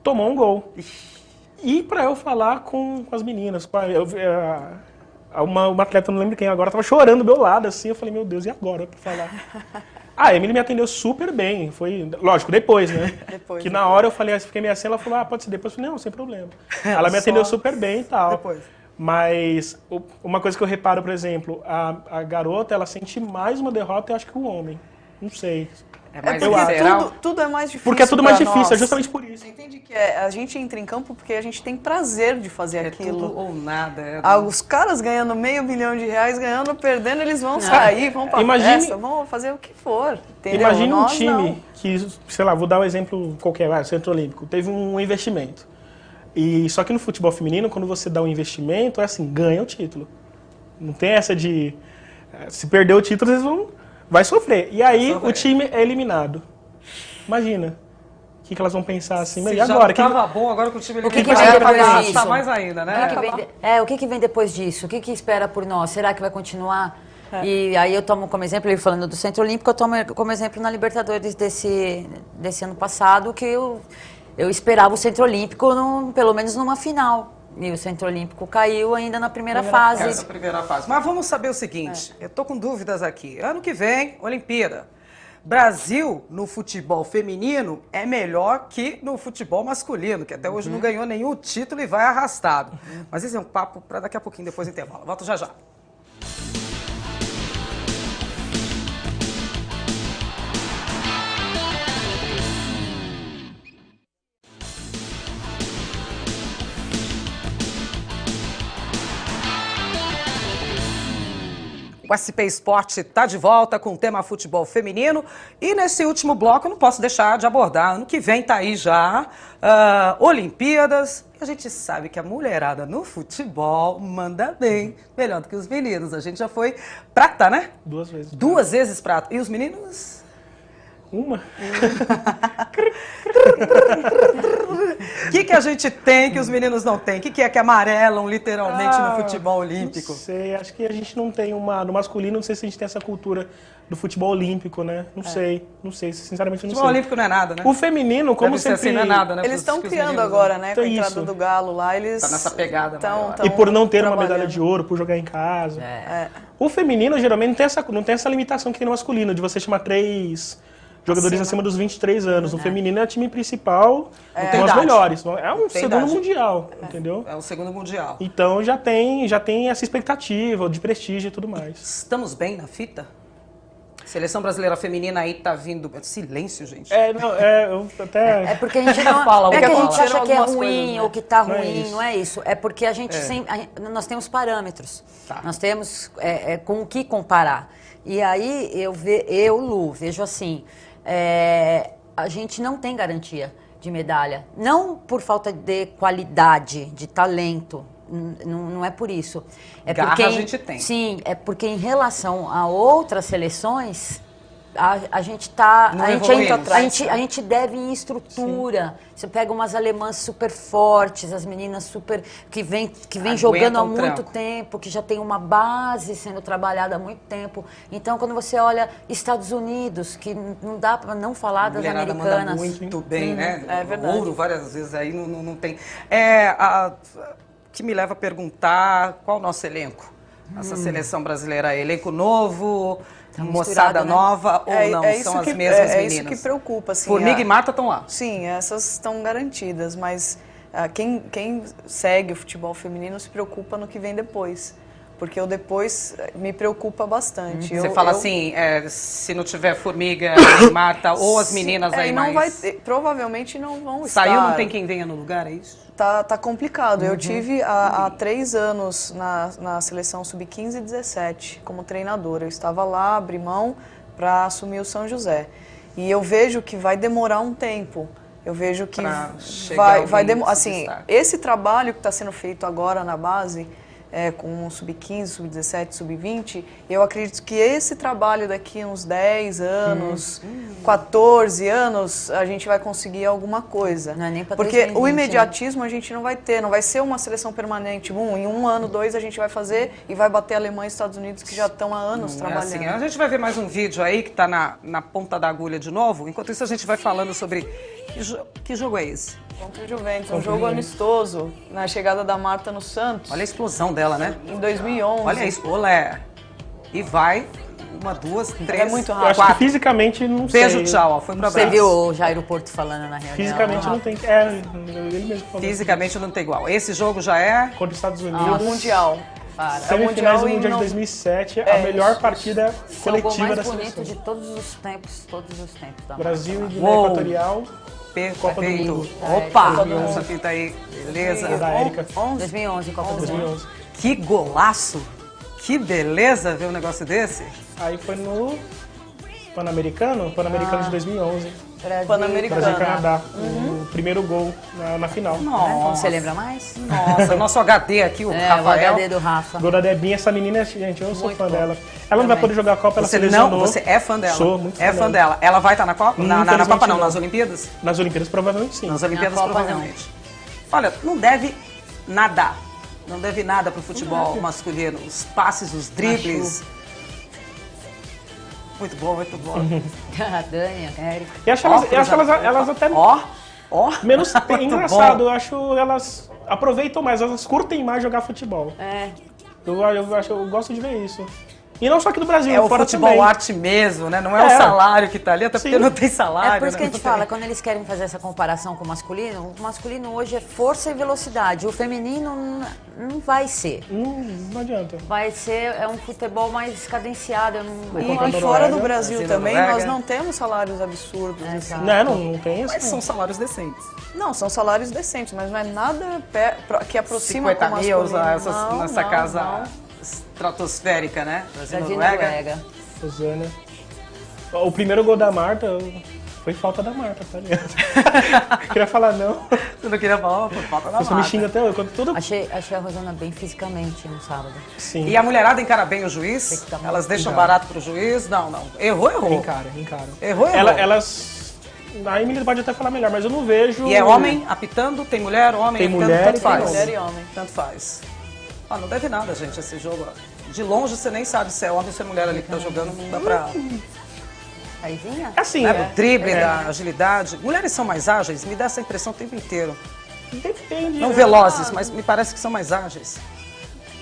tomou um gol. E para eu falar com as meninas, uma atleta, não lembro quem agora, tava chorando do meu lado, assim. Eu falei, meu Deus, e agora para falar? A Emily me atendeu super bem. Foi, lógico, depois, né? Depois, que na hora eu falei, fiquei meio assim, ela falou, pode ser depois. Eu falei, não, sem problema. Ela me atendeu super bem e tal. Depois. Mas uma coisa que eu reparo, por exemplo, a garota, ela sente mais uma derrota, eu acho que o homem. Não sei. É mais Eu acho. visceral. Tudo é mais difícil. Porque é tudo mais pra difícil, nós. é justamente por isso. Você entende que a gente entra em campo porque a gente tem prazer de fazer aquilo. Tudo ou nada. Os caras ganhando R$500 milhão, ganhando, perdendo, eles vão sair, vão pra Imagine- festa, vão fazer o que for. Entendeu? Imagine um Nós time não. que, sei lá, vou dar um exemplo qualquer, Centro Olímpico, teve um investimento. E só que no futebol feminino, quando você dá um investimento, é assim, ganha o título. Não tem essa de se perder o título, vai sofrer. E aí o time é eliminado. Imagina. O que elas vão pensar assim, mas Se e agora? já tava bom, agora com o time O que eliminado, vem vai depois arrastar disso? mais ainda, né? O que vem depois disso? O que espera por nós? Será que vai continuar? E aí eu tomo como exemplo, ele falando do Centro Olímpico, eu tomo como exemplo na Libertadores desse ano passado, que eu esperava o Centro Olímpico pelo menos numa final. E o Centro Olímpico caiu ainda na primeira fase. Essa primeira fase. Mas vamos saber o seguinte, eu tô com dúvidas aqui. Ano que vem, Olimpíada. Brasil, no futebol feminino, é melhor que no futebol masculino, que até hoje não ganhou nenhum título e vai arrastado. Mas esse é um papo para daqui a pouquinho, depois do intervalo. Volto já já. O SP Esporte está de volta com o tema futebol feminino e nesse último bloco eu não posso deixar de abordar. Ano que vem tá aí já Olimpíadas. A gente sabe que a mulherada no futebol manda bem, melhor do que os meninos. A gente já foi prata, né? 2 vezes. 2 vezes prata. E os meninos? Uma? O que a gente tem que os meninos não têm? O que é que amarelam literalmente no futebol olímpico? Não sei, acho que a gente não tem no masculino, não sei se a gente tem essa cultura do futebol olímpico, né? Não sei, sinceramente eu não Futebol sei. olímpico não é nada, né? O feminino, como Deve ser sempre... assim, não é nada, né? Eles pros- estão pros criando meninos, agora, né? né? Com a Então, entrada isso. do Galo lá, eles... Tá nessa pegada maior. E por não ter uma trabalhando. medalha de ouro, por jogar em casa. O feminino, geralmente, não tem essa limitação que tem no masculino, de você chamar 3 jogadores acima dos 23 anos. O feminino é o time principal, tem com as idade. melhores. É um tem segundo idade. mundial, entendeu? É o segundo mundial. Então já tem essa expectativa de prestígio e tudo mais. Estamos bem na fita? Seleção brasileira feminina aí tá vindo... Silêncio, gente. Eu até... É porque a gente não, Fala, é que a fala. gente acha que é Algumas ruim coisas, né? ou que tá Não é ruim, isso. não é isso. É porque a gente nós temos parâmetros. Tá. Nós temos com o que comparar. E aí Lu, vejo assim, a gente não tem garantia de medalha. Não por falta de qualidade, de talento. Não é por isso. É Garra porque a gente tem. Sim, é porque em relação a outras seleções, a gente tá. Não A gente, evoluímos. ainda, a gente deve em estrutura. Você pega umas alemãs super fortes, as meninas super. que vem jogando há Aguentam o muito tranco. tempo, que já tem uma base sendo trabalhada há muito tempo. Então, quando você olha Estados Unidos, que não dá para não falar A das mulherada americanas. manda muito bem, né? É verdade. Ouro várias vezes aí não tem. Que me leva a perguntar qual o nosso elenco? Essa seleção brasileira é elenco novo, moçada misturado, né? nova ou não? São as mesmas é meninas? isso que preocupa, assim. Formiga e Marta estão lá. Sim, essas estão garantidas, mas quem segue o futebol feminino se preocupa no que vem depois. porque eu depois me preocupa bastante. Você fala assim, se não tiver Formiga, Marta ou as meninas aí não mais... provavelmente não vão estar. Saiu, não tem quem venha no lugar, é isso? Tá complicado. Eu tive há 3 anos na seleção sub-15 e 17 como treinadora. Eu estava lá, abri mão para assumir o São José. E eu vejo que vai demorar um tempo. Eu vejo que vai demorar. Assim, esse trabalho que está sendo feito agora na base, com o sub-15, sub-17, sub-20, eu acredito que esse trabalho daqui uns 10 anos, 14 anos, a gente vai conseguir alguma coisa. Não é nem pra porque 2020, o imediatismo a gente não vai ter, não vai ser uma seleção permanente. Em 1 ano, 2 a gente vai fazer e vai bater a Alemanha e Estados Unidos, que já estão há anos trabalhando. Assim, a gente vai ver mais um vídeo aí que está na ponta da agulha de novo. Enquanto isso, a gente vai falando sobre... Que jogo é esse? Contra o Juventus, um jogo amistoso, na chegada da Marta no Santos. Olha a explosão dela, né? Em 2011. Olha isso, olé. E vai, 1, 2, 3, É muito rápido. Eu acho que fisicamente não sei. Beijo, tchau, ó, foi pro Você abraço. viu o Jairo Porto falando na reunião? Fisicamente não tem. Ele mesmo falou. Fisicamente não tem igual. Esse jogo já é... Contra os Estados E o Unidos. Mundial. Semifinais do e Mundial de não- 2007, a melhor partida Foi o gol coletiva da mais bonito seleção. de todos os tempos da Brasil e Marta. Guiné Equatorial, Copa do Perfeito. Mundo. Opa, Copa do Mundo. essa fita aí, beleza. da Érica, 2011, Copa do Mundo. 2011. Que golaço. Que beleza ver um negócio desse. Aí foi no Pan-Americano de 2011. Brasil. Pan-Americano. Brasil e Canadá. O primeiro gol na final. Como Nossa, você lembra mais? nossa, nosso HD aqui, o O Rafael. HD do Rafa. Gol da Debinha, essa menina, gente, eu sou Muito fã bom. dela. Ela não vai poder jogar a Copa, ela Você selecionou. não, você é fã dela. Sou muito fã É fã dela. Ela vai estar na Copa? Na Infelizmente Copa não, não. nas Olimpíadas? Nas Olimpíadas, provavelmente sim. Nas Olimpíadas, Na Copa, provavelmente. Olha, não deve nada. Não deve nada pro futebol masculino. Os passes, os dribles. Muito bom, muito bom. A Dani, a Érica. E acho elas até Ó, menos muito engraçado. bom. Eu acho elas aproveitam mais, elas curtem mais jogar futebol. Eu gosto de ver isso. E não só aqui do Brasil, É o fora futebol também. arte mesmo, né? Não é o É. salário que tá ali, até porque Sim. não tem salário. É por isso que a né? gente fala, quando eles querem fazer essa comparação com o masculino hoje é força e velocidade. O feminino não vai ser. Não adianta. Vai ser um futebol mais cadenciado. contra a E fora do Noruega. Brasil Brasil, também, Noruega. nós não temos salários absurdos. assim. Não tem isso. Mas são salários decentes. Não, são salários decentes, mas não é nada que aproxima 50 com o mil masculino. nessa Não, casa não. estratosférica, né? Brasil, Brasil e Noruega. Noruega. Rosana. O primeiro gol da Marta foi falta da Marta, tá ligado? Queria falar não. Você não queria falar, por falta da Você me Marta. xinga até hoje. Tudo... Achei a Rosana bem fisicamente no sábado. Sim. E a mulherada encara bem o juiz? Tem que dar Elas deixam Encara. barato pro juiz? Não. Errou. Encara. Errou. Elas... A Emília pode até falar melhor, mas eu não vejo... E é homem apitando? Tem mulher, homem Tem apitando? mulher Tanto e faz. tem Mulher e homem. Tanto faz. Ah, não deve nada, gente, esse jogo. De longe você nem sabe se é homem ou se é mulher ali que tá jogando, não dá pra... Raizinha? Assim, Né, do drible, da agilidade. Mulheres são mais ágeis, me dá essa impressão o tempo inteiro. depende. Não né? velozes, mas me parece que são mais ágeis.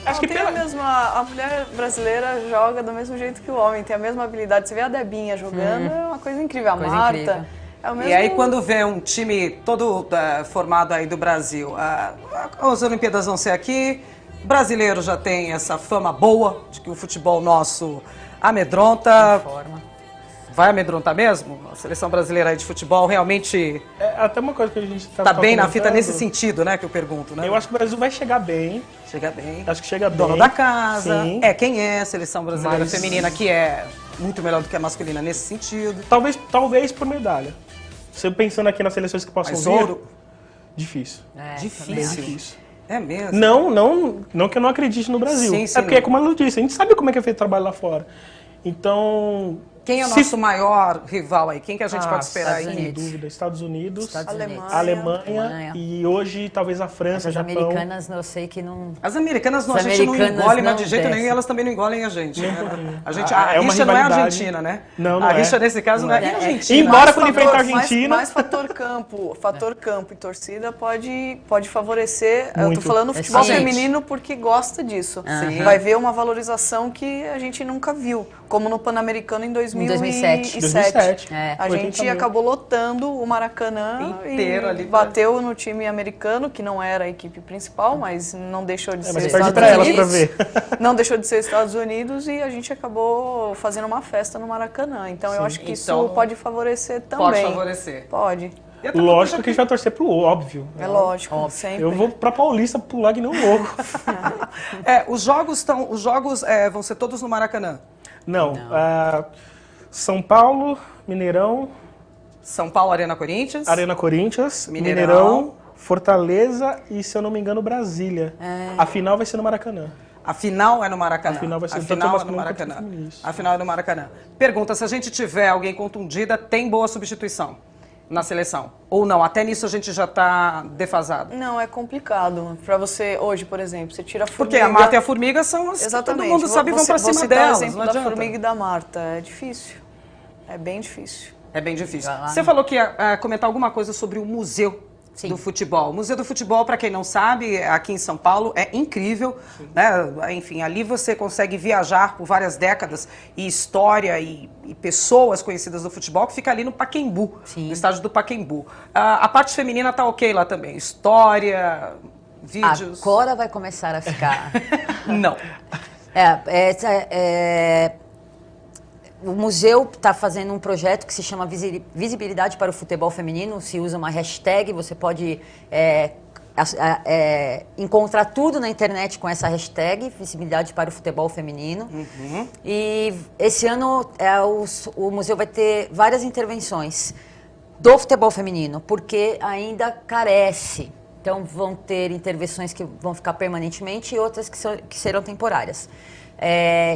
Acho que Tem pela... a mesma, a mulher brasileira joga do mesmo jeito que o homem, tem a mesma habilidade. Você vê a Debinha jogando, é uma coisa incrível. A Coisa Marta, incrível. é o mesmo... E aí quando vê um time todo formado aí do Brasil, as Olimpíadas vão ser aqui, o brasileiro já tem essa fama boa de que o futebol nosso amedronta. Forma. Vai amedrontar mesmo? A seleção brasileira aí de futebol realmente Até uma coisa que a gente tá bem na fita comentando, nesse sentido, né, que eu pergunto, né? Eu acho que o Brasil vai chegar bem. Chega bem. Acho que chega Dono bem. da casa. Sim. É quem é a seleção brasileira Mas- feminina, que é muito melhor do que a masculina nesse sentido. Talvez por medalha. Você pensando aqui nas seleções que possam Mas vir, ouro, difícil. difícil. Bem difícil. É mesmo. Não que eu não acredite no Brasil. Sim, sim. É porque, como a Lu disse, a gente sabe como é que é feito o trabalho lá fora. Então... Quem é o se- nosso maior rival aí? Quem que a gente pode esperar Estados aí? Sem Unidos. dúvida. Estados Unidos, Estados Unidos. Alemanha e hoje talvez a França, As Japão. americanas eu sei que não... As americanas As a gente não americanas engole, não mas de jeito descem. nenhum, e elas também não engolem a gente. Nem um né? pouquinho. A gente, Ah, a é uma rixa não é rivalidade. Argentina, né? Não a é. rixa nesse caso não é nem Argentina. Embora Mais quando enfrenta a fator- Argentina... Mais fator campo e torcida pode favorecer. Eu Muito. tô falando futebol Sim. feminino porque gosta disso. Sim. Vai ver uma valorização que a gente nunca viu. como no Pan-Americano em 2007. 2007. A 80 gente mil. acabou lotando o Maracanã Inteiro e ali pra- bateu no time americano, que não era a equipe principal, mas não deixou de ser Mas Estados perde pra elas pra Unidos. ver. Não deixou de ser Estados Unidos e a gente acabou fazendo uma festa no Maracanã. Então eu acho que Então, isso pode favorecer também. Pode favorecer. Pode. E até Lógico que a gente vai torcer pro óbvio. É lógico, sempre. Eu vou pra Paulista pular que nem um louco. Os jogos vão ser todos no Maracanã. Não. São Paulo, Mineirão, São Paulo, Arena Corinthians. Arena Corinthians, Mineirão. Mineirão, Fortaleza e, se eu não me engano, Brasília. A final vai ser no Maracanã. A final é no Maracanã. A final vai ser A tanto final é no masculino quanto Maracanã. feminino, isso. A final é no Maracanã. Pergunta, se a gente tiver alguém contundida, tem boa substituição na seleção? Ou não? Até nisso a gente já está defasado. Não, é complicado. Pra você, hoje, por exemplo, você tira a Porque formiga... a Marta e a Formiga são as Exatamente. que todo mundo sabe e vão pra cima você dá o delas. exemplo Não da adianta. formiga e da Marta. É difícil. É bem difícil. É bem difícil. Vai lá, Você né? falou que ia comentar alguma coisa sobre o Museu Sim. do Futebol. O Museu do Futebol, para quem não sabe, aqui em São Paulo, é incrível. Né? Enfim, ali você consegue viajar por várias décadas e história e pessoas conhecidas do futebol, que fica ali no Pacaembu, Sim. no estádio do Pacaembu. A parte feminina tá ok lá também. História, vídeos... Agora vai começar a ficar. Não. O museu está fazendo um projeto que se chama Visibilidade para o Futebol Feminino. Se usa uma hashtag, você pode encontrar tudo na internet com essa hashtag, Visibilidade para o Futebol Feminino. E esse ano o museu vai ter várias intervenções do futebol feminino, porque ainda carece. Então vão ter intervenções que vão ficar permanentemente e outras que serão temporárias.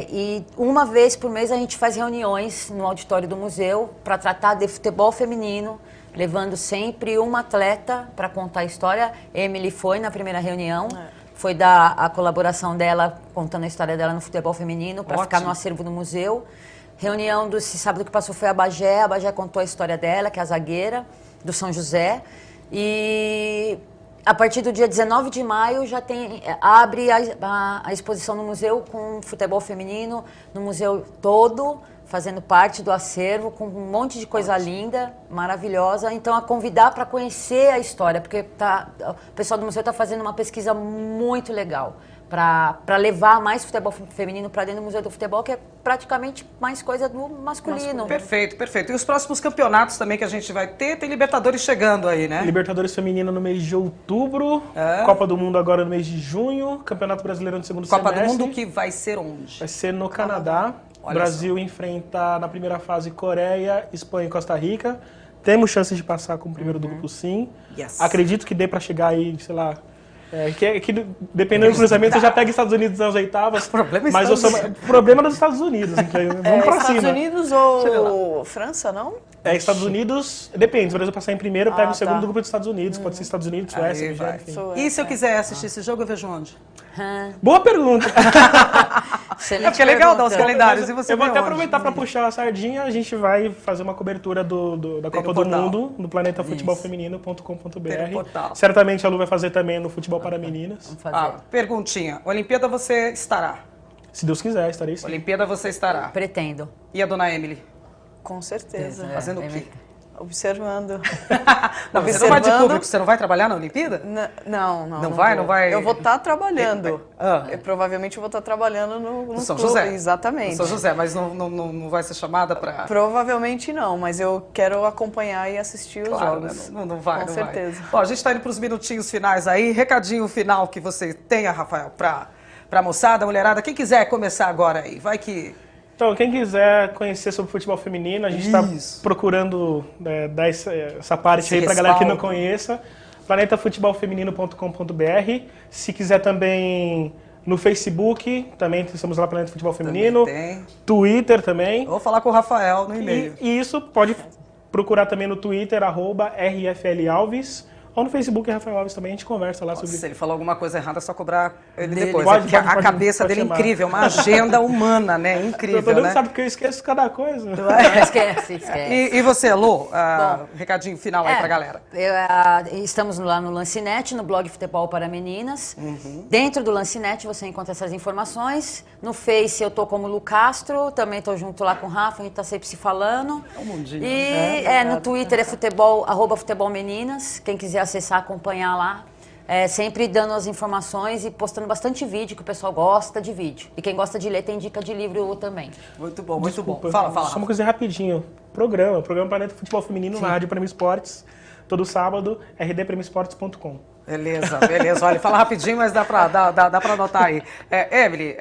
E uma vez por mês a gente faz reuniões no auditório do museu para tratar de futebol feminino, levando sempre uma atleta para contar a história. Emily foi na primeira reunião, foi dar a colaboração dela, contando a história dela no futebol feminino, para ficar no acervo do museu. Reunião desse sábado que passou foi a Bagé contou a história dela, que é a zagueira do São José. E a partir do dia 19 de maio já abre a exposição no museu com futebol feminino, no museu todo, fazendo parte do acervo, com um monte de coisa linda, maravilhosa. Então, a convidar para conhecer a história, porque o pessoal do museu está fazendo uma pesquisa muito legal para levar mais futebol feminino para dentro do Museu do Futebol, que é praticamente mais coisa do masculino. Perfeito, perfeito. E os próximos campeonatos também que a gente vai ter, tem Libertadores chegando aí, né? Libertadores Feminina no mês de outubro, Copa do Mundo agora no mês de junho, Campeonato Brasileiro no segundo Copa semestre. do Mundo que vai ser onde? Vai ser no Canadá. O Olha Brasil enfrenta na primeira fase Coreia, Espanha e Costa Rica. Temos chances de passar como primeiro do grupo, sim. Yes. Acredito que dê para chegar aí, sei lá. Que dependendo do cruzamento, você já pega Estados Unidos nas oitavas. O problema é mas Estados o problema é dos Estados Unidos. Então vamos pra Estados cima. Unidos ou França, não? Estados Unidos, depende. Se o Brasil passar em primeiro, pega o segundo tá. do grupo dos Estados Unidos. Pode ser Estados Unidos, Suécia, Aí vai. Nigéria, enfim. E se eu quiser assistir esse jogo, eu vejo onde? Boa pergunta. Porque é legal dar os calendários. E você Eu vou vê até onde? aproveitar para puxar a sardinha. A gente vai fazer uma cobertura da Tem Copa no do portal. Mundo no Tem no planetafutebolfeminino.com.br. portal. Certamente a Lu vai fazer também no Futebol para Meninas. Perguntinha. Olimpíada você estará? Se Deus quiser, estarei sim. Olimpíada você estará. Pretendo. E a dona Emily? Com certeza. Fazendo o quê? Observando. Não, você não vai de público, você não vai trabalhar na Olimpíada? Não. Não vai? vou. Não vai? Eu vou estar trabalhando. Ah. Provavelmente eu vou estar trabalhando no São clube. José? Exatamente. No São José, mas não vai ser chamada para... Provavelmente não, mas eu quero acompanhar e assistir os Claro, jogos. né? Não vai, Com não certeza. vai. Bom, a gente está indo para os minutinhos finais aí. Recadinho final que você tenha, Rafael, para a moçada, mulherada. Quem quiser começar agora aí, vai que... Então, quem quiser conhecer sobre futebol feminino, a gente está Isso. procurando dar essa parte Esse aí para a galera que não respaldo. conheça. planetafutebolfeminino.com.br. Se quiser também no Facebook, também estamos lá, Planeta Futebol Feminino. Tem. Twitter também. Vou falar com o Rafael no e-mail. E isso pode procurar também no Twitter, @RFLAlves, Ou no Facebook, Rafael Alves também, a gente conversa lá sobre... Se ele falou alguma coisa errada, é só cobrar ele Dele. depois. Pode, Porque a pode cabeça dele é chamar. incrível, uma agenda humana, né? Eu tô Incrível, dando, né? sabe, porque eu esqueço cada coisa. Esquece. E você, Lô, recadinho final aí pra galera. Estamos lá no Lancinete, no blog Futebol para Meninas. Dentro do Lancinete você encontra essas informações. No Face eu tô como Lu Castro, também tô junto lá com o Rafa, a gente tá sempre se falando. É um mundinho. E no Twitter é futebol, @futebolmeninas. Quem quiser acessar, acompanhar lá. Sempre dando as informações e postando bastante vídeo, que o pessoal gosta de vídeo. E quem gosta de ler tem dica de livro também. Muito bom, muito Desculpa, bom. Fala. Só uma coisa rapidinho. Programa Planeta Futebol Feminino na Rádio Prêmio Esportes. Todo sábado, rdpremioesportes.com. Beleza. Olha, fala rapidinho, mas dá pra anotar aí. Emily,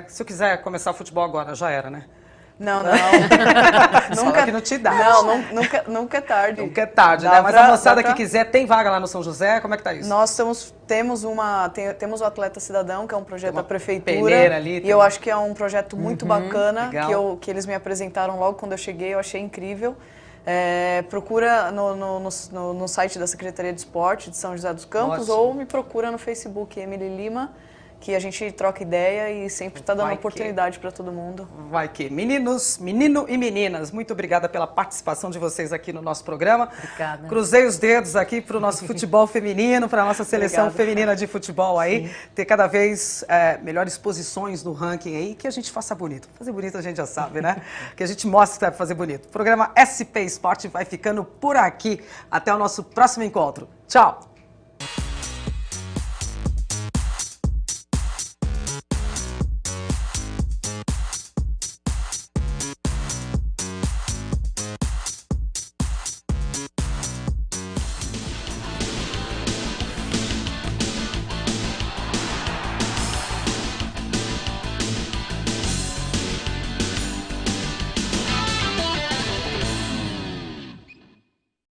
se eu quiser começar o futebol agora, já era, né? Não. Nunca que não te dá. Nunca é tarde. Nunca é tarde, né? Mas a moçada que quiser, tem vaga lá no São José? Como é que tá isso? Nós temos o Atleta Cidadão, que é um projeto da prefeitura. peneira ali, e eu acho que é um projeto muito bacana, legal. que eles me apresentaram logo quando eu cheguei, eu achei incrível. Procura no site da Secretaria de Esporte de São José dos Campos. Ótimo. Ou me procura no Facebook, Emily Lima, que a gente troca ideia e sempre está dando oportunidade para todo mundo. Vai que. Menino e meninas, muito obrigada pela participação de vocês aqui no nosso programa. Obrigada. Cruzei os dedos aqui para o nosso futebol feminino, para a nossa seleção Obrigada. feminina de futebol aí, ter cada vez melhores posições no ranking aí, que a gente faça bonito. Fazer bonito a gente já sabe, né? Que a gente mostre que sabe fazer bonito. O programa SP Esporte vai ficando por aqui. Até o nosso próximo encontro. Tchau!